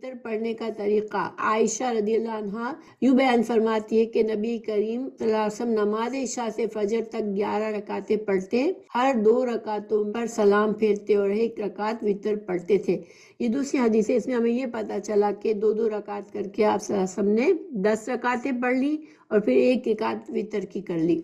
وتر پڑھنے کا طریقہ، عائشہ رضی اللہ عنہا یوں بیان فرماتی ہے کہ نبی کریم صلی اللہ علیہ وسلم نماز عشاء سے فجر تک 11 رکعتیں پڑھتے، ہر 2 رکعتوں پر سلام پھیرتے اور 1 رکعت وتر پڑھتے تھے۔ یہ دوسری حدیث ہے، اس میں ہمیں یہ پتہ چلا کہ 2 رکعت کر کے آپ صلی اللہ علیہ وسلم نے 10 رکعتیں پڑھ لی اور پھر 1 رکعت وتر کی کر لی۔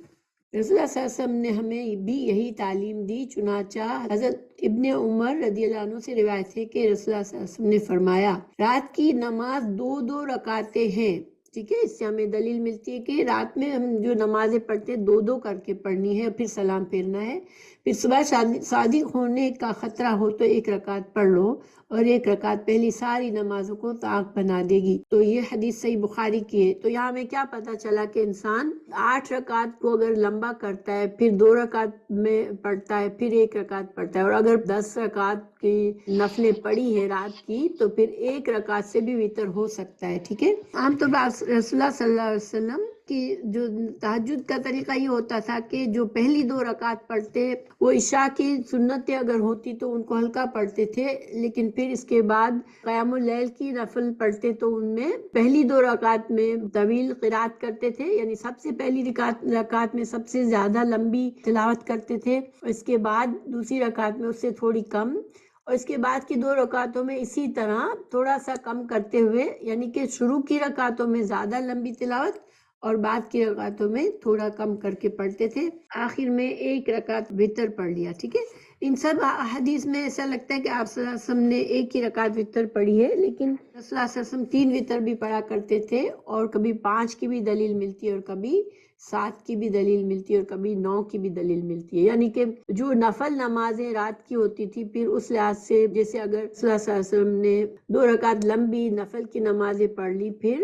رسول اللہ صلی اللہ علیہ وسلم نے ہمیں بھی یہی تعلیم دی، چنانچہ حضرت ابن عمر رضی اللہ عنہ سے روایت ہے کہ رسول اللہ صلی اللہ علیہ وسلم نے فرمایا رات کی نماز 2 رکعتیں ہیں، ٹھیک ہے۔ اس سے ہمیں دلیل ملتی ہے کہ رات میں ہم جو نمازیں پڑھتے 2 کر کے پڑھنی ہے، پھر سلام پھیرنا ہے۔ پھر صبح صادق ہونے کا خطرہ ہو تو 1 رکعت پڑھ لو، اور 1 رکعت پہلی ساری نمازوں کو طاق بنا دے گی۔ تو یہ حدیث صحیح بخاری کی ہے۔ تو یہاں ہمیں کیا پتہ چلا کہ انسان 8 رکعت کو اگر لمبا کرتا ہے، پھر 2 رکعت میں پڑھتا ہے، پھر 1 رکعت پڑھتا ہے، اور اگر 10 رکعت کی نفلیں پڑھی ہیں رات کی تو پھر 1 رکعت سے بھی وتر ہو سکتا ہے، ٹھیک ہے۔ عام طور پر رسول اللہ صلی اللہ علیہ وسلم کی جو تہجد کا طریقہ یہ ہوتا تھا کہ جو پہلی 2 رکعت پڑھتے وہ عشاء کی سنتیں اگر ہوتی تو ان کو ہلکا پڑھتے تھے، لیکن پھر اس کے بعد قیام اللیل کی نفل پڑھتے تو ان میں پہلی 2 رکعت میں طویل قرات کرتے تھے، یعنی سب سے پہلی رکعت میں سب سے زیادہ لمبی تلاوت کرتے تھے، اور اس کے بعد دوسری رکعت میں اس سے تھوڑی کم، اور اس کے بعد کی 2 رکعتوں میں اسی طرح تھوڑا سا کم کرتے ہوئے، یعنی کہ شروع کی رکعتوں میں زیادہ لمبی تلاوت اور بعد کی رکعتوں میں تھوڑا کم کر کے پڑھتے تھے، آخر میں 1 رکعت وتر پڑھ لیا، ٹھیک ہے۔ ان سب حدیث میں ایسا لگتا ہے کہ آپ صلی اللہ علیہ وسلم نے 1 ہی رکعت وتر پڑھی ہے، لیکن رسول اللہ صلی اللہ علیہ وسلم 3 وتر بھی پڑھا کرتے تھے، اور کبھی 5 کی بھی دلیل ملتی ہے، اور کبھی 7 کی بھی دلیل ملتی ہے، اور کبھی 9 کی بھی دلیل ملتی ہے۔ یعنی کہ جو نفل نمازیں رات کی ہوتی تھی، پھر اس لحاظ سے جیسے اگر رسول اللہ صلی اللہ علیہ وسلم نے 2 رکعت لمبی نفل کی نمازیں پڑھ لی، پھر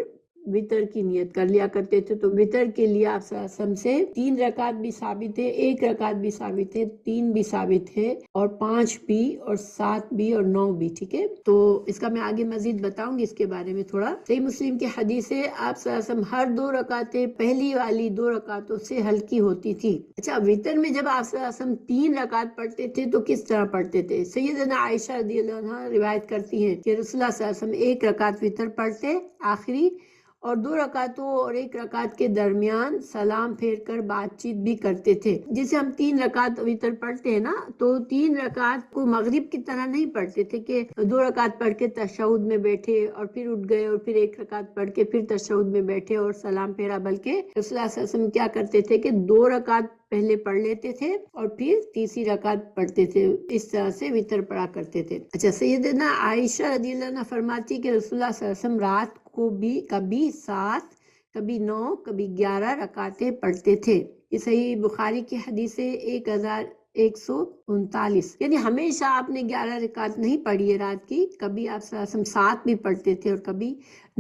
وتر کی نیت کر لیا کرتے تھے، تو وتر کے لیے آپ صلی اللہ علیہ وسلم سے 3 رکعت بھی ثابت ہے، 1 رکعت بھی ثابت ہے، 3 بھی ثابت ہے، اور 5 بھی، اور 7 بھی، اور 9 بھی، ٹھیک ہے۔ تو اس کا میں آگے مزید بتاؤں گی اس کے بارے میں تھوڑا۔ صحیح مسلم کی حدیث ہے آپ صلی اللہ علیہ وسلم ہر 2 رکعتیں پہلی والی 2 رکعتوں سے ہلکی ہوتی تھی۔ اچھا، وتر میں جب آپ صلی اللہ علیہ وسلم 3 رکعت پڑھتے تھے تو کس طرح پڑھتے تھے؟ سیدنا عائشہ رضی اللہ عنہا روایت کرتی ہیں کہ رسول اللہ صلی اللہ علیہ وسلم 1 رکعت وتر پڑھتے آخری، اور 2 رکعتوں اور 1 رکعت کے درمیان سلام پھیر کر بات چیت بھی کرتے تھے۔ جیسے ہم 3 رکعت وتر پڑھتے ہیں نا، تو 3 رکعت کو مغرب کی طرح نہیں پڑھتے تھے کہ 2 رکعت پڑھ کے تشہد میں بیٹھے اور پھر اٹھ گئے، اور پھر 1 رکعت پڑھ کے پھر تشہد میں بیٹھے اور سلام پھیرا، بلکہ رسول اللہ صلی اللہ علیہ وسلم کیا کرتے تھے کہ 2 رکعت پہلے پڑھ لیتے تھے اور پھر تیسری رکعت پڑھتے تھے، اس طرح سے وتر پڑھا کرتے تھے۔ اچھا، سیدنا عائشہ رضی اللہ عنہا فرماتی کہ رسول اللہ صلی اللہ علیہ وسلم رات کو بھی کبھی 7، کبھی 9، کبھی 11 رکعتیں پڑھتے تھے۔ یہ صحیح بخاری کی حدیث ہے 1139، یعنی ہمیشہ آپ نے 11 رکعت نہیں پڑھی ہے رات کی، کبھی آپ صلی اللہ علیہ وسلم 7 بھی پڑھتے تھے، اور کبھی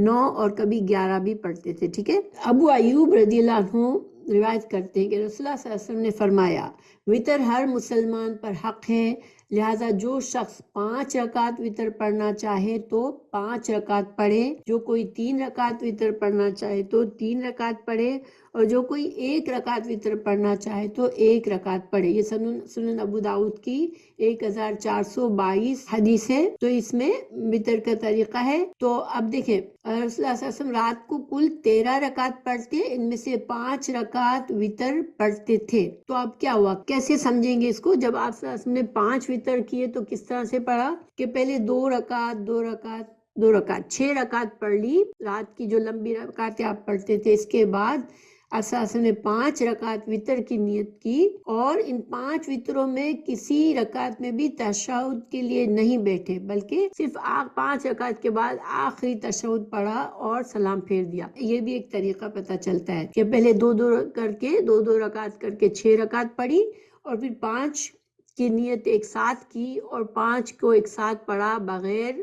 9 اور کبھی 11 بھی پڑھتے تھے، ٹھیک ہے۔ ابو ایوب رضی اللہ عنہ روایت کرتے ہیں کہ رسول اللہ صلی اللہ علیہ وسلم نے فرمایا وتر ہر مسلمان پر حق ہے، لہذا جو شخص 5 رکعت وتر پڑھنا چاہے تو 5 رکعت پڑھے، جو کوئی 3 رکعت وتر پڑھنا چاہے تو 3 رکعت پڑھے، اور جو کوئی 1 رکعت وتر پڑھنا چاہے تو 1 رکعت پڑھے۔ یہ سنن ابو داؤد کی 1422 حدیث ہے، تو اس میں وتر کا طریقہ ہے۔ تو اب دیکھیں رسول اللہ صلی اللہ علیہ وسلم رات کو کل 13 رکعت پڑھتے، ان میں سے 5 رکعت وتر پڑھتے تھے۔ تو اب کیا ہوا، کیسے سمجھیں گے اس کو؟ جب آپ صلی اللہ علیہ وسلم نے 5 وتر کیے تو کس طرح سے پڑھا کہ پہلے 2 رکعت 2 رکعت 2 رکعت 6 رکعت پڑھ لی، رات کی جو لمبی رکعتیں آپ پڑھتے تھے، اس کے بعد آپ صلی اللہ علیہ وسلم نے 5 رکعت وتر کی نیت کی، اور ان 5 وتروں میں کسی رکعت میں بھی تشہد کے لیے نہیں بیٹھے، بلکہ صرف 5 رکعت کے بعد آخری تشہد پڑھا اور سلام پھیر دیا۔ یہ بھی ایک طریقہ پتہ چلتا ہے کہ پہلے 2 کر کے 2 رکعت کر کے 6 رکعت پڑھی، اور پھر 5 کی نیت ایک ساتھ کی، اور 5 کو ایک ساتھ پڑھا بغیر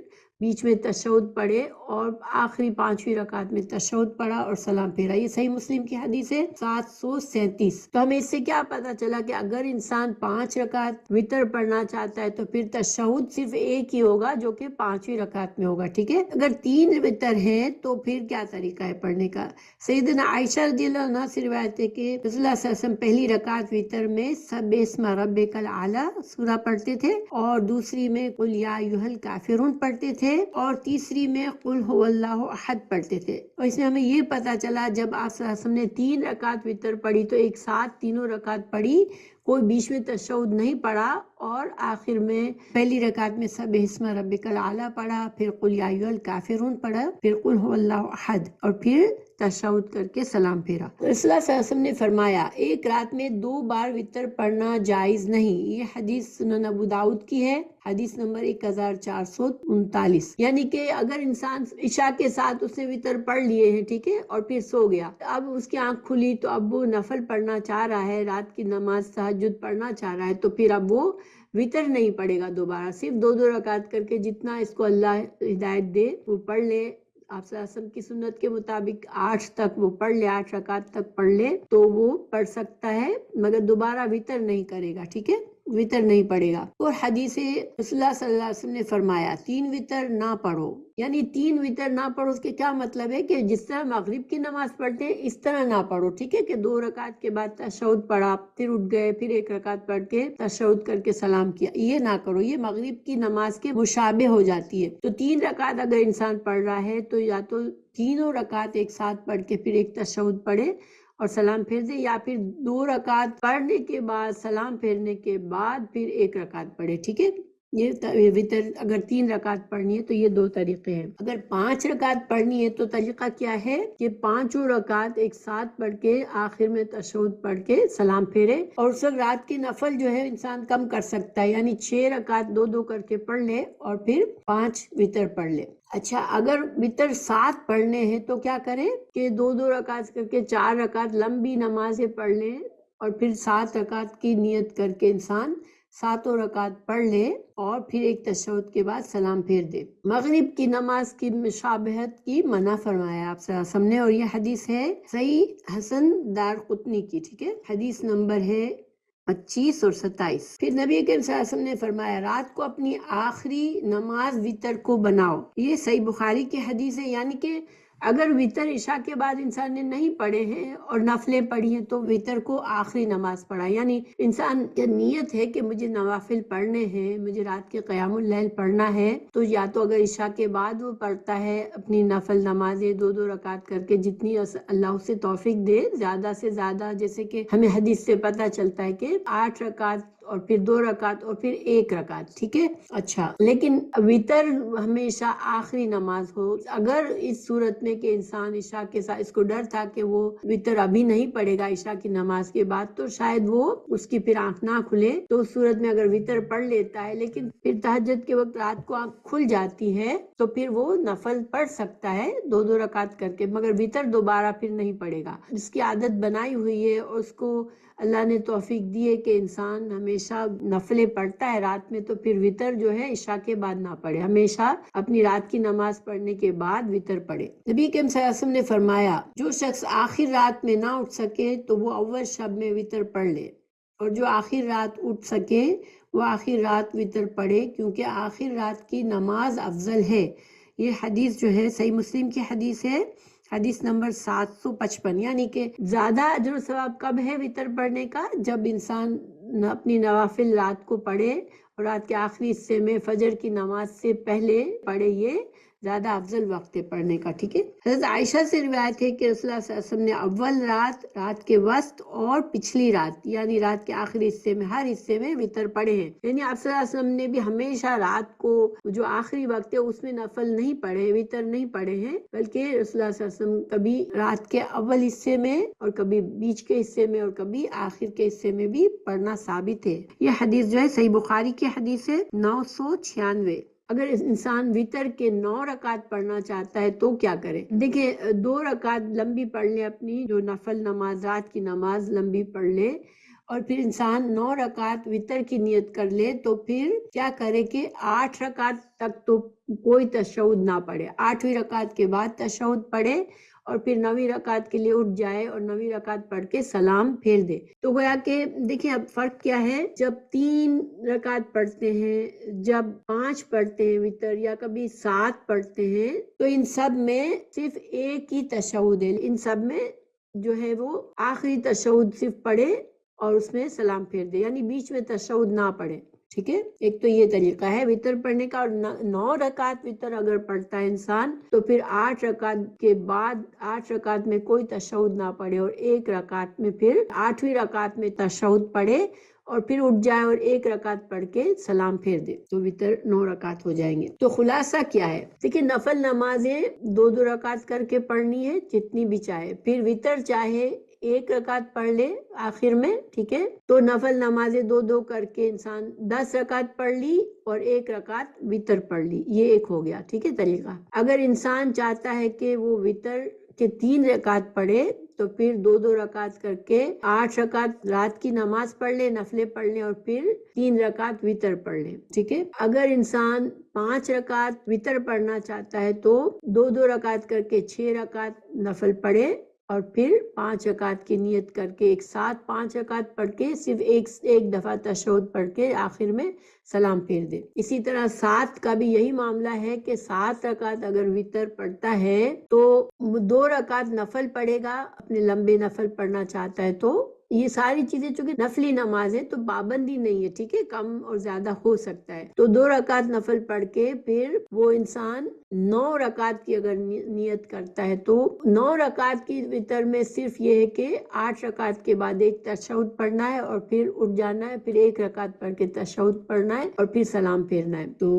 بیچ میں تشہد پڑھے، اور آخری 5ویں رکعت میں تشہد پڑھا اور سلام پھیرا۔ یہ صحیح مسلم کی حدیث ہے 737۔ تو ہمیں اس سے کیا پتا چلا کہ اگر انسان 5 رکعت وتر پڑھنا چاہتا ہے تو پھر تشہد صرف ایک ہی ہوگا، جو کہ 5ویں رکعت میں ہوگا، ٹھیک ہے۔ اگر 3 وتر ہیں تو پھر کیا طریقہ ہے پڑھنے کا؟ سیدنا عائشہ رضی اللہ عنہا سے روایت ہے کہ رسول اللہ صلی اللہ علیہ وسلم پہلی رکعت وتر میں سبح اسم ربک الاعلی سورہ پڑھتے تھے، اور دوسری میں قل یا ایھا الکافرون پڑھتے تھے، تھے اور تیسری میں قل هو اللہ احد پڑھتے تھے. اور اس میں ہمیں یہ پتا چلا جب آپ صلی اللہ علیہ وسلم نے 3 رکعت وتر پڑھی تو ایک ساتھ تینوں رکعت پڑھی، کوئی بیچ میں تشہد نہیں پڑھا، اور آخر میں پہلی رکعت میں سبح اسم ربک الاعلی پڑھا، پھر قل یا ایھا الکافرون پڑھا، پھر قل هو اللہ احد، اور پھر تشہد کر کے سلام پھیرا. رسول اللہ صلی اللہ علیہ وسلم نے فرمایا ایک رات میں 2 بار وتر پڑھنا جائز نہیں. یہ حدیث سنن ابو داؤد کی ہے، حدیث نمبر 1439. یعنی کہ اگر انسان عشاء کے ساتھ اس نے وتر پڑھ لیے ہیں، ٹھیک ہے، اور پھر سو گیا، اب اس کی آنکھ کھلی تو اب وہ نفل پڑھنا چاہ رہا ہے، رات کی نماز تہجد پڑھنا چاہ رہا ہے، تو پھر اب وہ وتر نہیں پڑھے گا دوبارہ، صرف 2 رکعت کر کے جتنا اس کو اللہ ہدایت دے وہ پڑھ لے. آپ صلی اللہ علیہ وسلم کی سنت کے مطابق 8 تک وہ پڑھ لے، 8 رکعت تک پڑھ لے تو وہ پڑھ سکتا ہے، مگر دوبارہ وتر نہیں کرے گا، ٹھیک ہے، وتر نہیں پڑے گا. اور حدیث رسول اللہ صلی اللہ علیہ وسلم نے فرمایا 3 وتر نہ پڑھو، یعنی 3 وتر نہ پڑھو. اس کے کیا مطلب ہے کہ جس طرح مغرب کی نماز پڑھتے ہیں اس طرح نہ پڑھو، ٹھیک ہے، کہ 2 رکعت کے بعد تشہد پڑھا، پھر اٹھ گئے، پھر 1 رکعت پڑھ کے تشہد کر کے سلام کیا، یہ نہ کرو، یہ مغرب کی نماز کے مشابہ ہو جاتی ہے. تو 3 رکعت اگر انسان پڑھ رہا ہے تو یا تو تینوں رکعت ایک ساتھ پڑھ کے پھر ایک تشہد پڑھے اور سلام پھیر دے، یا پھر 2 رکعت پڑھنے کے بعد سلام پھیرنے کے بعد پھر 1 رکعت پڑھے، ٹھیک ہے. یہ وتر اگر 3 رکعت پڑھنی ہے تو یہ 2 طریقے ہیں. اگر 5 رکعت پڑھنی ہے تو طریقہ کیا ہے کہ 5 رکعت ایک ساتھ پڑھ کے آخر میں تشہد پڑھ کے سلام پھیرے. اور اس وقت رات کی نفل جو ہے انسان کم کر سکتا ہے، یعنی 6 رکعت 2 کر کے پڑھ لے اور پھر 5 وتر پڑھ لے. اچھا، اگر وتر 7 پڑھنے ہیں تو کیا کریں کہ 2 رکعت کر کے 4 رکعت لمبی نمازیں پڑھ لیں، اور پھر 7 رکعت کی نیت کر کے انسان 7 رکعت پڑھ لے اور پھر ایک تشہد کے بعد سلام پھیر دے. مغرب کی نماز کی مشابہت کی منع فرمایا آپ صلی اللہ علیہ وسلم نے، اور یہ حدیث ہے صحیح حسن دارقطنی کی، ٹھیک ہے، حدیث نمبر ہے 25 اور 27. پھر نبی کریم صلی اللہ علیہ وسلم نے فرمایا رات کو اپنی آخری نماز وتر کو بناؤ. یہ صحیح بخاری کی حدیث ہے. یعنی کہ اگر وتر عشاء کے بعد انسان نے نہیں پڑھے ہیں اور نفلیں پڑھی ہیں تو وتر کو آخری نماز پڑھا. یعنی انسان کی نیت ہے کہ مجھے نوافل پڑھنے ہیں، مجھے رات کے قیام اللیل پڑھنا ہے، تو یا تو اگر عشاء کے بعد وہ پڑھتا ہے اپنی نفل نمازیں 2 رکعت کر کے، جتنی اللہ اسے توفیق دے، زیادہ سے زیادہ، جیسے کہ ہمیں حدیث سے پتہ چلتا ہے کہ 8 رکعت اور پھر 2 رکعت اور پھر 1 رکعت، ٹھیک ہے. اچھا، لیکن وتر ہمیشہ آخری نماز ہو. اگر اس صورت میں کہ انسان عشاء کے ساتھ اس کو ڈر تھا کہ وہ وتر ابھی نہیں پڑھے گا عشاء کی نماز کے بعد، تو شاید وہ اس کی پھر آنکھ نہ کھلے، تو اس صورت میں اگر وتر پڑھ لیتا ہے لیکن پھر تہجد کے وقت رات کو آنکھ کھل جاتی ہے تو پھر وہ نفل پڑھ سکتا ہے 2 رکعت کر کے، مگر وتر دوبارہ پھر نہیں پڑھے گا. اس کی عادت بنائی ہوئی ہے اور اس کو اللہ نے توفیق دی ہے کہ انسان ہمیشہ نفلیں پڑھتا ہے رات میں، تو پھر وتر جو ہے عشاء کے بعد نہ پڑھے، ہمیشہ اپنی رات کی نماز پڑھنے کے بعد وتر پڑھے. نبی کریم صلی اللہ علیہ وسلم نے فرمایا جو شخص آخر رات میں نہ اٹھ سکے تو وہ اول شب میں وتر پڑھ لے، اور جو آخر رات اٹھ سکے وہ آخر رات وتر پڑھے، کیونکہ آخر رات کی نماز افضل ہے. یہ حدیث جو ہے صحیح مسلم کی حدیث ہے، حدیث نمبر 755. یعنی کہ زیادہ اجر و ثواب کب ہے وتر پڑھنے کا؟ جب انسان اپنی نوافل رات کو پڑھے اور رات کے آخری حصے میں فجر کی نماز سے پہلے پڑھے، یہ زیادہ افضل وقت ہے پڑھنے کا، ٹھیک ہے. حضرت عائشہ سے روایت ہے کہ رسول اللہ صلی اللہ علیہ وسلم نے اول رات، رات کے وسط اور پچھلی رات، یعنی رات کے آخری حصے میں، ہر حصے میں وتر پڑھے ہیں. یعنی آپ صلی اللہ علیہ وسلم نے بھی ہمیشہ رات کو جو آخری وقت ہے اس میں نفل نہیں پڑھے، وتر نہیں پڑھے ہیں، بلکہ رسول اللہ صلی اللہ علیہ وسلم کبھی رات کے اول حصے میں اور کبھی بیچ کے حصے میں اور کبھی آخر کے حصے میں بھی پڑھنا ثابت ہے. یہ حدیث جو ہے صحیح بخاری کی حدیث ہے 996. اگر انسان وتر کے 9 رکعت پڑھنا چاہتا ہے تو کیا کرے؟ دیکھیں، 2 رکعت لمبی پڑھ لے، اپنی جو نفل نماز رات کی نماز لمبی پڑھ لے، اور پھر انسان 9 رکعت وتر کی نیت کر لے، تو پھر کیا کرے کہ 8 رکعت تک تو کوئی تشہد نہ پڑھے، 8ویں رکعت کے بعد تشہد پڑھے، اور پھر 9ویں رکعت کے لیے اٹھ جائے اور 9ویں رکعت پڑھ کے سلام پھیر دے. تو گویا کہ دیکھیں اب فرق کیا ہے، جب 3 رکعت پڑھتے ہیں، جب 5 پڑھتے ہیں وتر، یا کبھی 7 پڑھتے ہیں، تو ان سب میں صرف ایک ہی تشہد ہے. ان سب میں جو ہے وہ آخری تشہد صرف پڑھے اور اس میں سلام پھیر دے، یعنی بیچ میں تشہد نہ پڑھے. ٹھیک ہے، ایک تو یہ طریقہ ہے وطر پڑھنے کا، اور 9 رکعت وطر اگر پڑھتا ہے انسان تو پھر 8 رکعت کے بعد 8 رکعت میں کوئی تشہد نہ پڑھے، اور 1 رکعت میں پھر 8ویں رکعت میں تشہد پڑھے اور پھر اٹھ جائے اور 1 رکعت پڑھ کے سلام پھیر دے، تو وطر 9 رکعت ہو جائیں گے۔ تو خلاصہ کیا ہے؟ دیکھیں نفل نمازیں 2 رکعت کر کے پڑھنی ہے جتنی بھی چاہے، پھر وطر چاہے 1 رکعت پڑھ لے آخر میں، ٹھیک ہے، تو نفل نمازیں 2 کر کے انسان 10 رکعت پڑھ لی اور 1 رکعت وطر پڑھ لی، یہ ایک ہو گیا، ٹھیک ہے طریقہ۔ اگر انسان چاہتا ہے کہ وہ وطر کے 3 رکعت پڑھے تو پھر 2 رکعت کر کے 8 رکعت رات کی نماز پڑھ لے، نفلیں پڑھ لے، اور پھر 3 رکعت وطر پڑھ لے، ٹھیک ہے۔ اگر انسان 5 رکعت وطر پڑھنا چاہتا ہے تو 2 رکعت کر کے 6 رکعت نفل پڑھے اور پھر 5 رکعت کی نیت کر کے ایک ساتھ 5 رکعت پڑھ کے صرف ایک دفعہ تشہد پڑھ کے آخر میں سلام پھیر دے۔ اسی طرح 7 کا بھی یہی معاملہ ہے کہ 7 رکعت اگر وطر پڑھتا ہے تو 2 رکعت نفل پڑھے گا، اپنے لمبے نفل پڑھنا چاہتا ہے تو یہ ساری چیزیں چونکہ نفلی نماز ہے تو پابندی نہیں ہے، ٹھیک ہے، کم اور زیادہ ہو سکتا ہے، تو 2 رکعت نفل پڑھ کے پھر وہ انسان 9 رکعت کی اگر نیت کرتا ہے تو 9 رکعت کی وطر میں صرف یہ ہے کہ 8 رکعت کے بعد ایک تشہد پڑھنا ہے اور پھر اٹھ جانا ہے، پھر 1 رکعت پڑھ کے تشہد پڑھنا ہے اور پھر سلام پھیرنا ہے۔ تو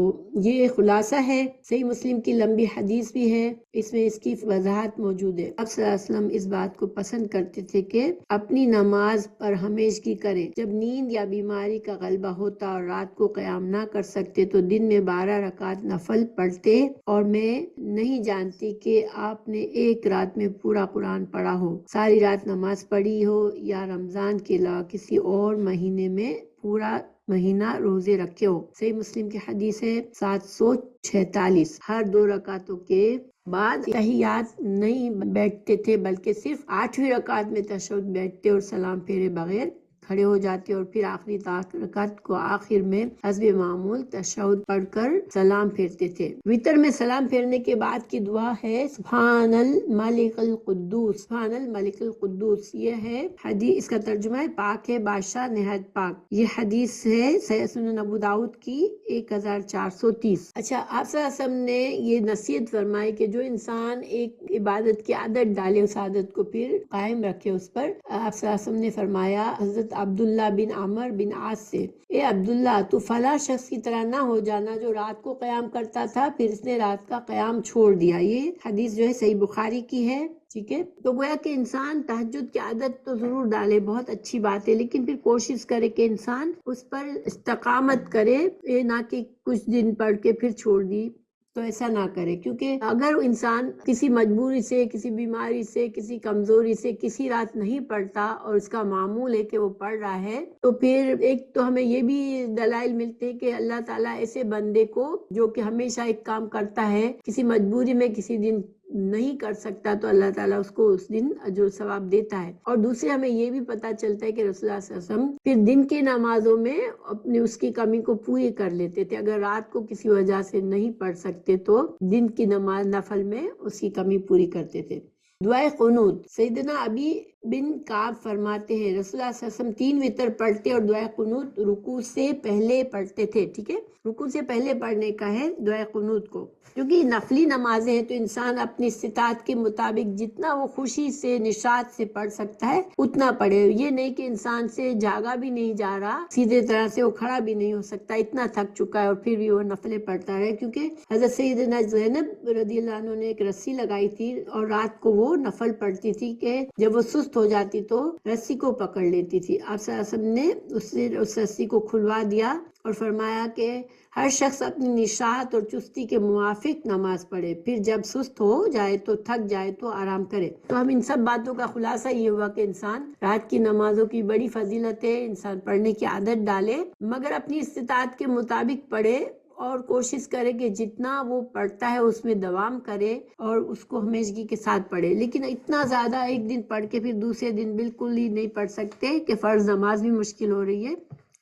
یہ خلاصہ ہے، صحیح مسلم کی لمبی حدیث بھی ہے، اس میں اس کی وضاحت موجود ہے۔ اب صلی اللہ علیہ وسلم اس بات کو پسند کرتے تھے کہ اپنی نماز پر ہمیشگی کریں، جب نیند یا بیماری کا غلبہ ہوتا اور رات کو قیام نہ کر سکتے تو دن میں 12 رکعت نفل پڑھتے، اور میں نہیں جانتی کہ آپ نے ایک رات میں پورا قرآن پڑھا ہو، ساری رات نماز پڑھی ہو یا رمضان کے علاوہ کسی اور مہینے میں پورا مہینہ روزے رکھے ہو۔ صحیح مسلم کی حدیث ہے 746۔ ہر 2 رکعتوں کے بعد تحیات نہیں بیٹھتے تھے بلکہ صرف 8ویں رکعت میں تشہد بیٹھتے اور سلام پھیرے بغیر کھڑے ہو جاتے، اور پھر آخری رکعت کو آخر میں حسب معمول تشہد پڑھ کر سلام پھیرتے تھے۔ وطر میں سلام پھیرنے کے بعد کی دعا ہے سبحان الملک القدوس، سبحان الملک القدوس، یہ ہے حدیث، اس کا ترجمہ ہے پاک ہے بادشاہ نہایت پاک، یہ حدیث ہے سنن ابو داؤد کی 1430۔ اچھا، آپ صلی اللہ علیہ وسلم نے یہ نصیحت فرمائی کہ جو انسان ایک عبادت کی عادت ڈالے اس عادت کو پھر قائم رکھے اس پر، آپ صلی اللہ علیہ وسلم نے فرمایا حضرت عبداللہ بن عمر بن عاص سے، اے عبداللہ تو فلاں شخص کی طرح نہ ہو جانا جو رات کو قیام کرتا تھا پھر اس نے رات کا قیام چھوڑ دیا۔ یہ حدیث جو ہے صحیح بخاری کی ہے، ٹھیک ہے۔ تو گویا کہ انسان تہجد کی عادت تو ضرور ڈالے، بہت اچھی بات ہے، لیکن پھر کوشش کرے کہ انسان اس پر استقامت کرے، یہ نہ کہ کچھ دن پڑھ کے پھر چھوڑ دی، تو ایسا نہ کرے، کیونکہ اگر انسان کسی مجبوری سے، کسی بیماری سے، کسی کمزوری سے کسی رات نہیں پڑھتا اور اس کا معمول ہے کہ وہ پڑھ رہا ہے، تو پھر ایک تو ہمیں یہ بھی دلائل ملتے ہیں کہ اللہ تعالیٰ ایسے بندے کو جو کہ ہمیشہ ایک کام کرتا ہے کسی مجبوری میں کسی دن نہیں کر سکتا تو اللہ تعالیٰ اس کو اس دن اجر و ثواب دیتا ہے۔ اور دوسرے ہمیں یہ بھی پتہ چلتا ہے کہ رسول اللہ صلی اللہ علیہ وسلم پھر دن کی نمازوں میں اپنی اس کی کمی کو پوری کر لیتے تھے، اگر رات کو کسی وجہ سے نہیں پڑھ سکتے تو دن کی نماز نفل میں اس کی کمی پوری کرتے تھے۔ دعائے قنوت، سیدنا ابی بن کعب فرماتے ہیں رسول اللہ صلی اللہ علیہ وسلم 3 وتر پڑھتے اور دعائے قنوت رکوع سے پہلے پڑھتے تھے، ٹھیک ہے، رکوع سے پہلے پڑھنے کا ہے دعائے قنوت کو، کیونکہ نفلی نمازیں ہیں تو انسان اپنی استطاعت کے مطابق جتنا وہ خوشی سے نشاط سے پڑھ سکتا ہے اتنا پڑھے، یہ نہیں کہ انسان سے جاگا بھی نہیں جا رہا، سیدھے طرح سے وہ کھڑا بھی نہیں ہو سکتا، اتنا تھک چکا ہے اور پھر بھی وہ نفلیں پڑھتا ہے، کیونکہ حضرت سیدنا زینب رضی اللہ عنہ نے ایک رسی لگائی تھی اور رات کو وہ نفل پڑھتی تھی کہ جب وہ سست ہو جاتی تو رسی کو پکڑ لیتی تھی، آپ صلی اللہ علیہ وسلم نے اس رسی کو کھلوا دیا اور فرمایا کہ ہر شخص اپنی نشاط اور چستی کے موافق نماز پڑھے، پھر جب سست ہو جائے تو تھک جائے تو آرام کرے۔ تو ہم ان سب باتوں کا خلاصہ یہ ہوا کہ انسان رات کی نمازوں کی بڑی فضیلت ہے، انسان پڑھنے کی عادت ڈالے مگر اپنی استطاعت کے مطابق پڑھے اور کوشش کرے کہ جتنا وہ پڑھتا ہے اس میں دوام کرے اور اس کو ہمیشگی کے ساتھ پڑھے، لیکن اتنا زیادہ ایک دن پڑھ کے پھر دوسرے دن بالکل ہی نہیں پڑھ سکتے کہ فرض نماز بھی مشکل ہو رہی ہے،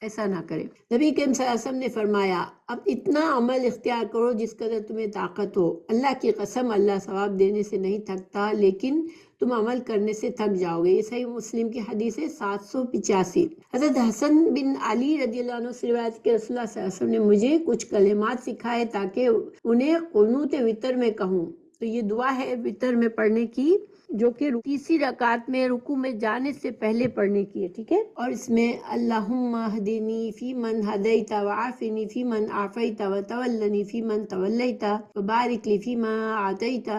ایسا نہ کرے۔ نبی کریم صلی اللہ علیہ وسلم نے فرمایا اب اتنا عمل اختیار کرو جس قدر تمہیں طاقت ہو، اللہ کی قسم اللہ ثواب دینے سے نہیں تھکتا، لیکن تم عمل کرنے سے تھک جاؤ گے۔ یہ صحیح مسلم کی حدیث ہے 785۔ حضرت حسن بن علی رضی اللہ عنہ سے روایت کہ رسول اللہ صلی اللہ علیہ وسلم نے مجھے کچھ کلمات سکھائے تاکہ انہیں قنوت وتر میں کہوں۔ تو یہ دعا ہے وتر میں پڑھنے کی، جو کہ تیسری رکعت میں رکوع میں جانے سے پہلے پڑھنے کی ہے، ٹھیک ہے۔ اور اس میں اللہم اہدنی فی من ہدیت وعافنی فی من عافیت وتولنی فی من تولیت وبارک لی فی ما اعطیت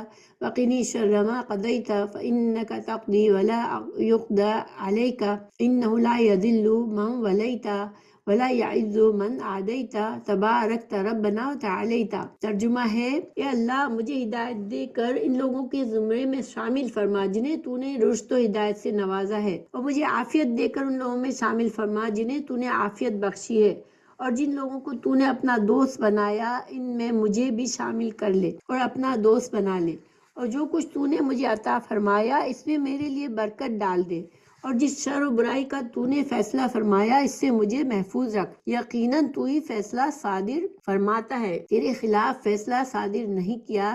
وقنی شر ما قضیت فانک تقضی ولا یقضى علیک انہ لا یذل من ولیت ولا يعز من عادیت تبارکت ربنا وتعالیت۔ ترجمہ ہے، اے اللہ مجھے ہدایت دے کر ان لوگوں کے زمرے میں شامل فرما جنہیں تو نے رشد و ہدایت سے نوازا ہے، اور مجھے عافیت دے کر ان لوگوں میں شامل فرما جنہیں تو نے عافیت بخشی ہے، اور جن لوگوں کو تو نے اپنا دوست بنایا ان میں مجھے بھی شامل کر لے اور اپنا دوست بنا لے، اور جو کچھ تو نے مجھے عطا فرمایا اس میں میرے لیے برکت ڈال دے، اور جس شر و برائی کا تو نے فیصلہ فرمایا اس سے مجھے محفوظ رکھ۔ یقیناً تو ہی فیصلہ صادر فرماتا ہے، تیرے خلاف فیصلہ صادر نہیں کیا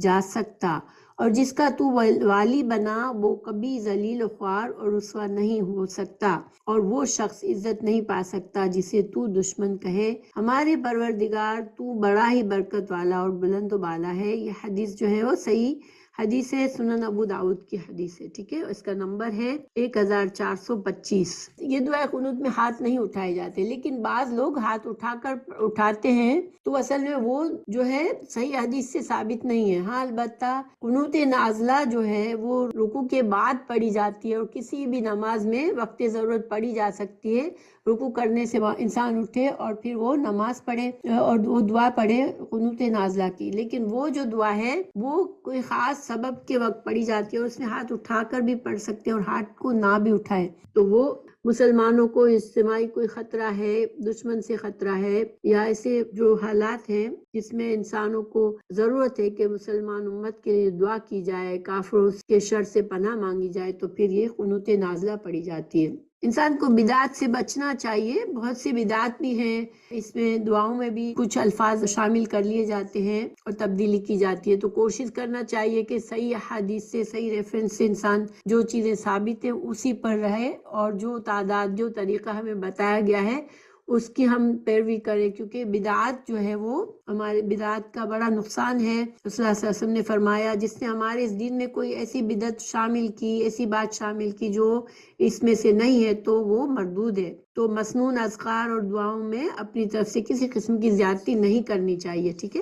جا سکتا، اور جس کا تو والی بنا وہ کبھی ذلیل و خوار اور رسوا نہیں ہو سکتا، اور وہ شخص عزت نہیں پا سکتا جسے تو دشمن کہے۔ ہمارے پروردگار تو بڑا ہی برکت والا اور بلند و بالا ہے۔ یہ حدیث جو ہے وہ صحیح حدیث ہے، سنن ابو داؤد کی حدیث ہے، ٹھیک ہے۔ اس کا نمبر ہے 1425۔ یہ دعا قنوت میں ہاتھ نہیں اٹھائے جاتے، لیکن بعض لوگ ہاتھ اٹھاتے ہیں، تو اصل میں وہ جو ہے صحیح حدیث سے ثابت نہیں ہے۔ ہاں البتہ قنوت نازلہ جو ہے وہ رکوع کے بعد پڑھی جاتی ہے، اور کسی بھی نماز میں وقت ضرورت پڑھی جا سکتی ہے۔ رکوع کرنے سے انسان اٹھے اور پھر وہ نماز پڑھے اور وہ دعا پڑھے قنوت نازلہ کی، لیکن وہ جو دعا ہے وہ کوئی خاص سبب کے وقت پڑھی جاتی ہے، اور اس میں ہاتھ اٹھا کر بھی پڑھ سکتے ہیں اور ہاتھ کو نہ بھی اٹھائے، تو وہ مسلمانوں کو اجتماعی کوئی خطرہ ہے، دشمن سے خطرہ ہے، یا ایسے جو حالات ہیں جس میں انسانوں کو ضرورت ہے کہ مسلمان امت کے لیے دعا کی جائے، کافروں کے شر سے پناہ مانگی جائے، تو پھر یہ قنوت نازلہ پڑھی جاتی ہے۔ انسان کو بدعات سے بچنا چاہیے، بہت سی بدعات بھی ہیں، اس میں دعاؤں میں بھی کچھ الفاظ شامل کر لیے جاتے ہیں اور تبدیلی کی جاتی ہے، تو کوشش کرنا چاہیے کہ صحیح احادیث سے، صحیح ریفرنس سے انسان جو چیزیں ثابت ہیں اسی پر رہے، اور جو تعداد جو طریقہ ہمیں بتایا گیا ہے اس کی ہم پیروی کریں، کیونکہ بدعات جو ہے وہ ہمارے بدعات کا بڑا نقصان ہے۔ رسول اللہ صلی اللہ علیہ وسلم نے فرمایا جس نے ہمارے اس دین میں کوئی ایسی بدعت شامل کی، ایسی بات شامل کی جو اس میں سے نہیں ہے تو وہ مردود ہے۔ تو مسنون اذکار اور دعاؤں میں اپنی طرف سے کسی قسم کی زیادتی نہیں کرنی چاہیے، ٹھیک ہے۔